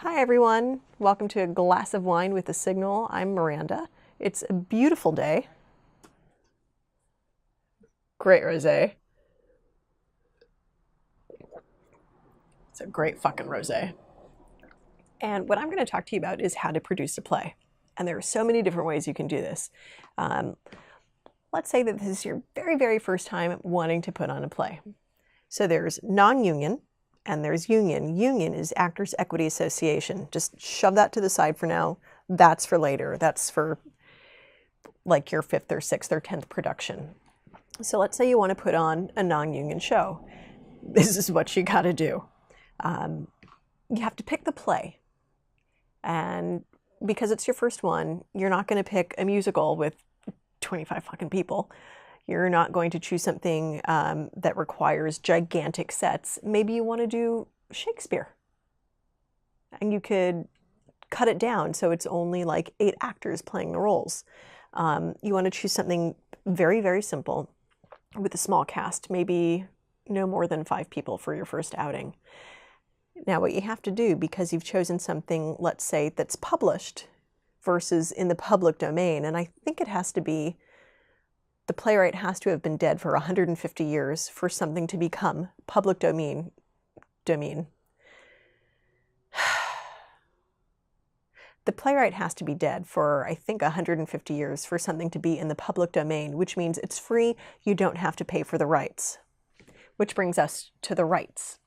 Hi everyone, welcome to A Glass of Wine with a Signal. I'm Miranda. It's a beautiful day. Great rosé. It's a great fucking rosé. And what I'm going to talk to you about is how to produce a play. And there are so many different ways you can do this. Let's say that this is your very, very first time wanting to put on a play. So there's non-union and there's union. Union is Actors Equity Association. Just shove that to the side for now. That's for later. That's for like your 5th or 6th or 10th production. So let's say you want to put on a non-union show. This is what you got to do. You have to pick the play. And because it's your first one, you're not going to pick a musical with 25 fucking people. You're not going to choose something that requires gigantic sets. Maybe you want to do Shakespeare. And you could cut it down so it's only like 8 actors playing the roles. You want to choose something very, very simple with a small cast, maybe no more than 5 people for your first outing. Now, what you have to do, because you've chosen something, let's say, that's published versus in the public domain, and I think it has to be, the playwright has to have been dead for 150 years for something to become public domain. The playwright has to be dead for, I think, 150 years for something to be in the public domain, which means it's free, you don't have to pay for the rights. Which brings us to the rights.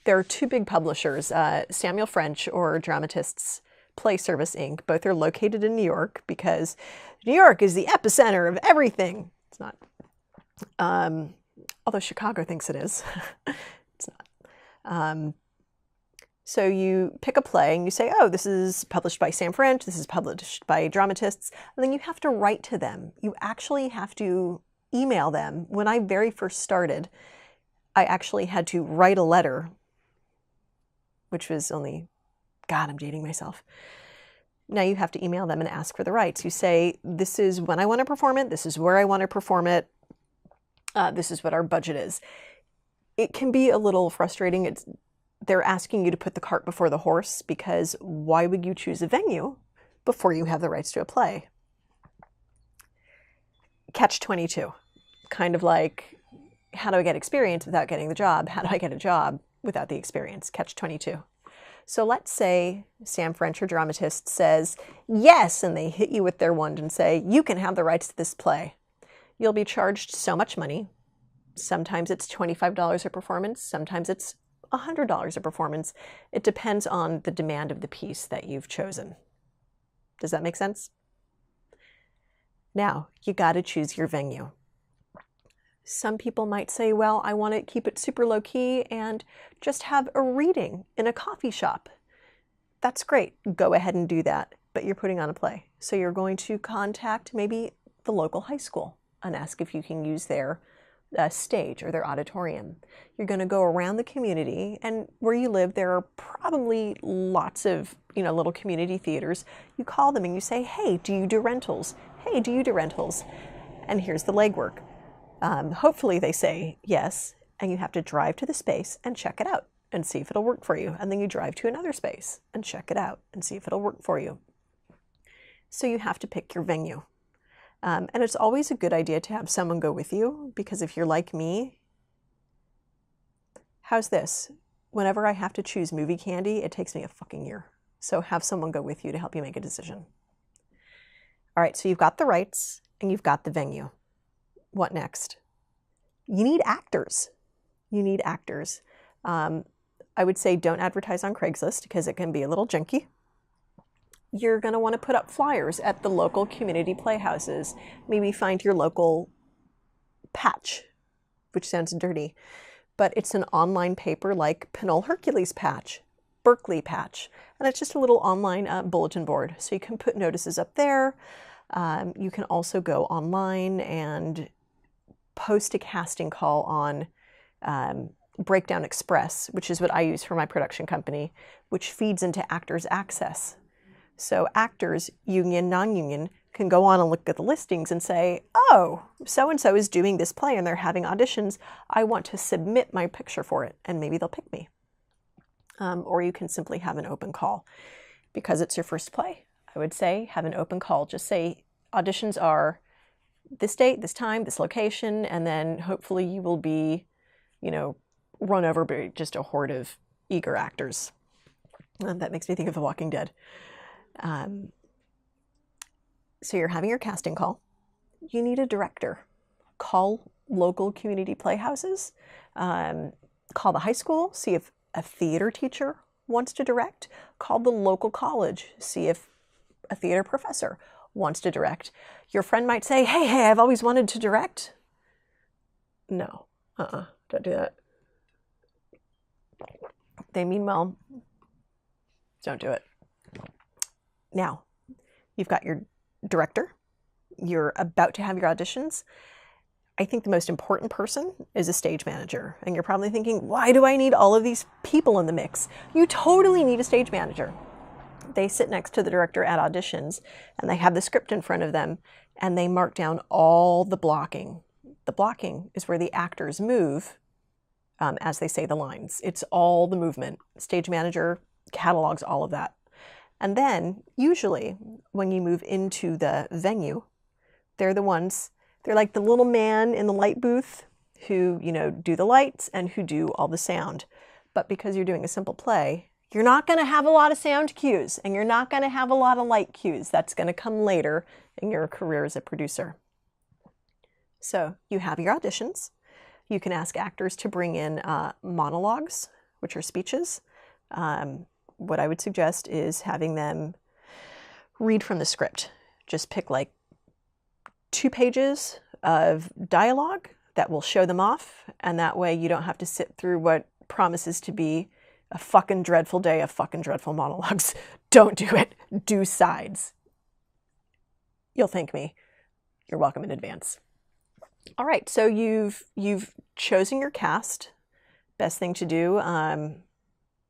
There are 2 big publishers, Samuel French or Dramatists Play Service Inc. Both are located in New York because New York is the epicenter of everything. It's not. Although Chicago thinks it is. It's not. So you pick a play and you say, oh, this is published by Sam French, this is published by Dramatists, and then you have to write to them. You actually have to email them. When I very first started, I actually had to write a letter, which was only, God, I'm dating myself. Now you have to email them and ask for the rights. You say, this is when I want to perform it, this is where I want to perform it, this is what our budget is. It can be a little frustrating. They're asking you to put the cart before the horse, because why would you choose a venue before you have the rights to a play? Catch-22, kind of like, how do I get experience without getting the job? How do I get a job without the experience? Catch-22. So let's say Sam French or Dramatist says, yes, and they hit you with their wand and say, you can have the rights to this play. You'll be charged so much money. Sometimes it's $25 a performance. Sometimes it's $100 a performance. It depends on the demand of the piece that you've chosen. Does that make sense? Now, you got to choose your venue. Some people might say, well, I want to keep it super low key and just have a reading in a coffee shop. That's great. Go ahead and do that. But you're putting on a play. So you're going to contact maybe the local high school and ask if you can use their stage or their auditorium. You're going to go around the community, and where you live, there are probably lots of, little community theaters. You call them and you say, hey, do you do rentals? Hey, do you do rentals? And here's the legwork. Hopefully they say yes, and you have to drive to the space and check it out and see if it'll work for you. And then you drive to another space and check it out and see if it'll work for you. So you have to pick your venue. And it's always a good idea to have someone go with you, because if you're like me, how's this? Whenever I have to choose movie candy, it takes me a fucking year. So have someone go with you to help you make a decision. All right, so you've got the rights and you've got the venue. What next? You need actors. You need actors. I would say don't advertise on Craigslist because it can be a little junky. You're going to want to put up flyers at the local community playhouses. Maybe find your local patch, which sounds dirty, but it's an online paper like Pinole Hercules patch, Berkeley patch, and it's just a little online bulletin board. So you can put notices up there. You can also go online and post a casting call on Breakdown Express, which is what I use for my production company, which feeds into Actors Access. So actors, union, non-union, can go on and look at the listings and say, oh, so-and-so is doing this play and they're having auditions. I want to submit my picture for it, and maybe they'll pick me. or you can simply have an open call. Because it's your first play, I would say have an open call. Just say auditions are this date, this time, this location, and then hopefully you will be, you know, run over by just a horde of eager actors. That makes me think of The Walking Dead. So you're having your casting call. You need a director. Call local community playhouses. Call the high school, see if a theater teacher wants to direct. Call the local college, see if a theater professor wants to direct. Your friend might say, hey, I've always wanted to direct. No, don't do that. They mean well. Don't do it. Now, you've got your director. You're about to have your auditions. I think the most important person is a stage manager. And you're probably thinking, why do I need all of these people in the mix? You totally need a stage manager. They sit next to the director at auditions, and they have the script in front of them, and they mark down all the blocking. The blocking is where the actors move as they say the lines. It's all the movement. Stage manager catalogs all of that. And then, usually, when you move into the venue, they're like the little man in the light booth who, you know, do the lights and who do all the sound. But because you're doing a simple play, you're not going to have a lot of sound cues, and you're not going to have a lot of light cues. That's going to come later in your career as a producer. So you have your auditions. You can ask actors to bring in monologues, which are speeches. What I would suggest is having them read from the script. Just pick like 2 pages of dialogue that will show them off, and that way you don't have to sit through what promises to be a fucking dreadful day of fucking dreadful monologues. Don't do it. Do sides. You'll thank me. You're welcome in advance. All right, so you've chosen your cast. Best thing to do,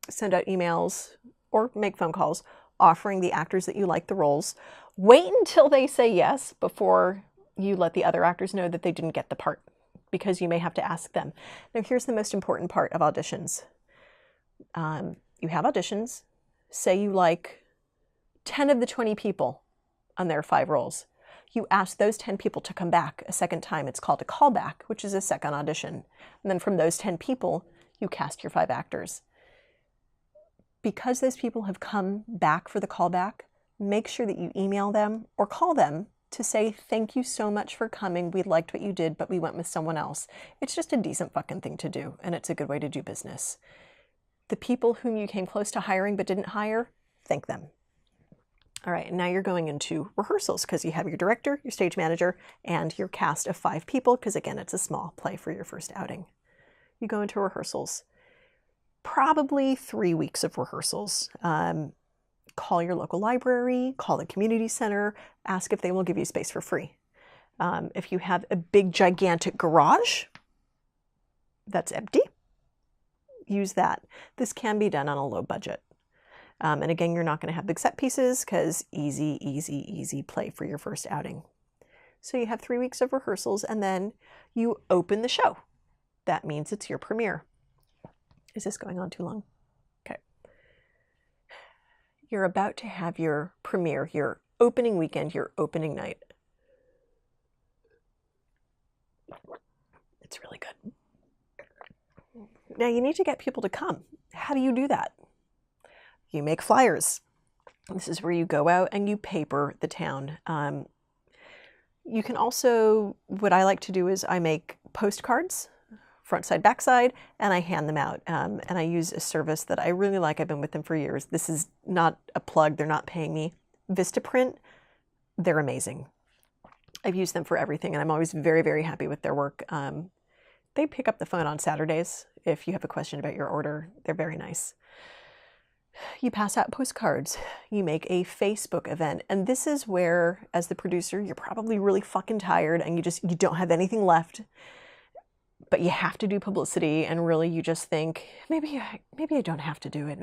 send out emails or make phone calls offering the actors that you like the roles. Wait until they say yes before you let the other actors know that they didn't get the part, because you may have to ask them. Now, here's the most important part of auditions. You have auditions. Say you like 10 of the 20 people on their 5 roles. You ask those 10 people to come back a second time. It's called a callback, which is a second audition. And then from those 10 people, you cast your 5 actors. Because those people have come back for the callback, make sure that you email them or call them to say, thank you so much for coming. We liked what you did, but we went with someone else. It's just a decent fucking thing to do, and it's a good way to do business. The people whom you came close to hiring but didn't hire, thank them. All right, now you're going into rehearsals because you have your director, your stage manager, and your cast of 5 people, because again, it's a small play for your first outing. You go into rehearsals. Probably 3 weeks of rehearsals. Call your local library, call the community center, ask if they will give you space for free. If you have a big, gigantic garage that's empty, use that. This can be done on a low budget. And again, you're not going to have big set pieces because easy play for your first outing. So you have 3 weeks of rehearsals, and then you open the show. That means it's your premiere. Is this going on too long? Okay. You're about to have your premiere, your opening weekend, your opening night. It's really good. Now you need to get people to come. How do you do that? You make flyers. This is where you go out and you paper the town. You can also, what I like to do is I make postcards, front side, back side, and I hand them out. And I use a service that I really like. I've been with them for years. This is not a plug. They're not paying me. Vistaprint, they're amazing. I've used them for everything, and I'm always very, very happy with their work. They pick up the phone on Saturdays if you have a question about your order. They're very nice. You pass out postcards. You make a Facebook event. And this is where, as the producer, you're probably really fucking tired and you don't have anything left. But you have to do publicity, and really you just think, maybe I don't have to do it.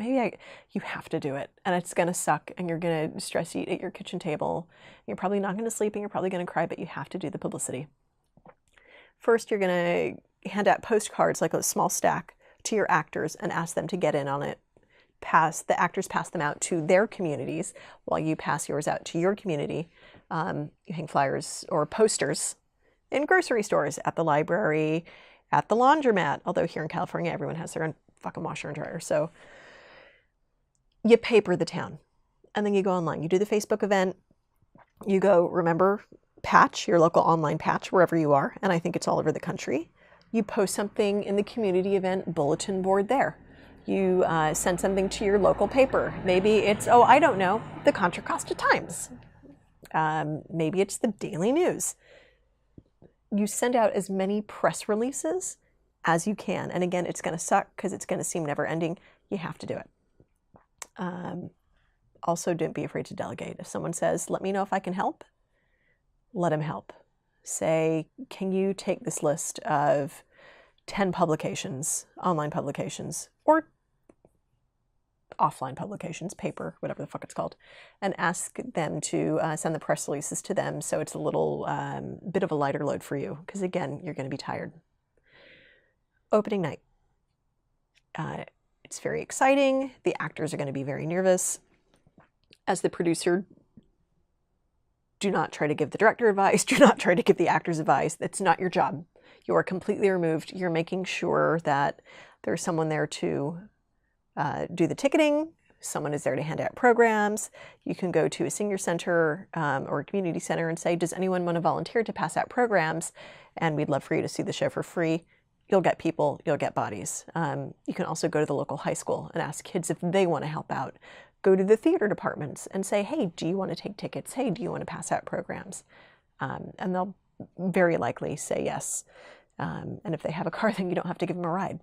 You have to do it. And it's going to suck, and you're going to stress eat at your kitchen table. You're probably not going to sleep, and you're probably going to cry, but you have to do the publicity. First, you're going to hand out postcards, like a small stack, to your actors and ask them to get in on it. actors pass them out to their communities while you pass yours out to your community. You hang flyers or posters in grocery stores, at the library, at the laundromat, although here in California, everyone has their own fucking washer and dryer. So you paper the town, and then you go online. You do the Facebook event. You go, remember, patch, your local online patch, wherever you are, and I think it's all over the country. You post something in the community event bulletin board there. You send something to your local paper. Maybe it's, oh, I don't know, the Contra Costa Times. Maybe it's the Daily News. You send out as many press releases as you can. And again, it's going to suck because it's going to seem never ending. You have to do it. Also, don't be afraid to delegate. If someone says, let me know if I can help, let them help. Say, can you take this list of 10 publications, online publications, or offline publications, paper, whatever the fuck it's called, and ask them to send the press releases to them so it's a little bit of a lighter load for you, because again, you're going to be tired. Opening night. It's very exciting. The actors are going to be very nervous. As the producer, do not try to give the director advice. Do not try to give the actors advice. That's not your job. You are completely removed. You're making sure that there's someone there to do the ticketing. Someone is there to hand out programs. You can go to a senior center or a community center and say, does anyone want to volunteer to pass out programs? And we'd love for you to see the show for free. You'll get people, you'll get bodies. You can also go to the local high school and ask kids if they want to help out. Go to the theater departments and say, hey, do you want to take tickets? Hey, do you want to pass out programs? And they'll very likely say yes. And if they have a car, then you don't have to give them a ride.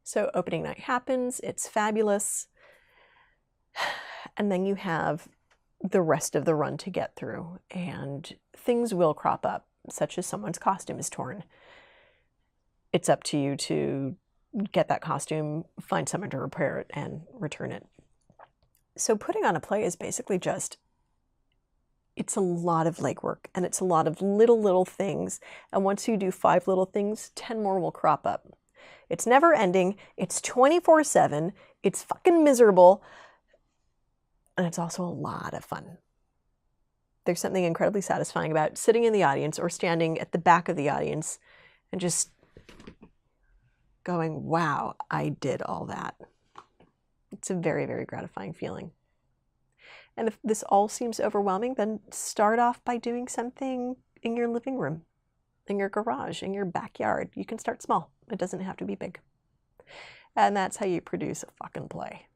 So opening night happens, it's fabulous. And then you have the rest of the run to get through, and things will crop up, such as someone's costume is torn. It's up to you to get that costume, find someone to repair it, and return it. So putting on a play is basically just, it's a lot of legwork, and it's a lot of little things. And once you do 5 little things, 10 more will crop up. It's never ending. It's 24/7. It's fucking miserable. And it's also a lot of fun. There's something incredibly satisfying about sitting in the audience or standing at the back of the audience and just going, wow, I did all that. It's a very, very gratifying feeling. And if this all seems overwhelming, then start off by doing something in your living room, in your garage, in your backyard. You can start small. It doesn't have to be big. And that's how you produce a fucking play.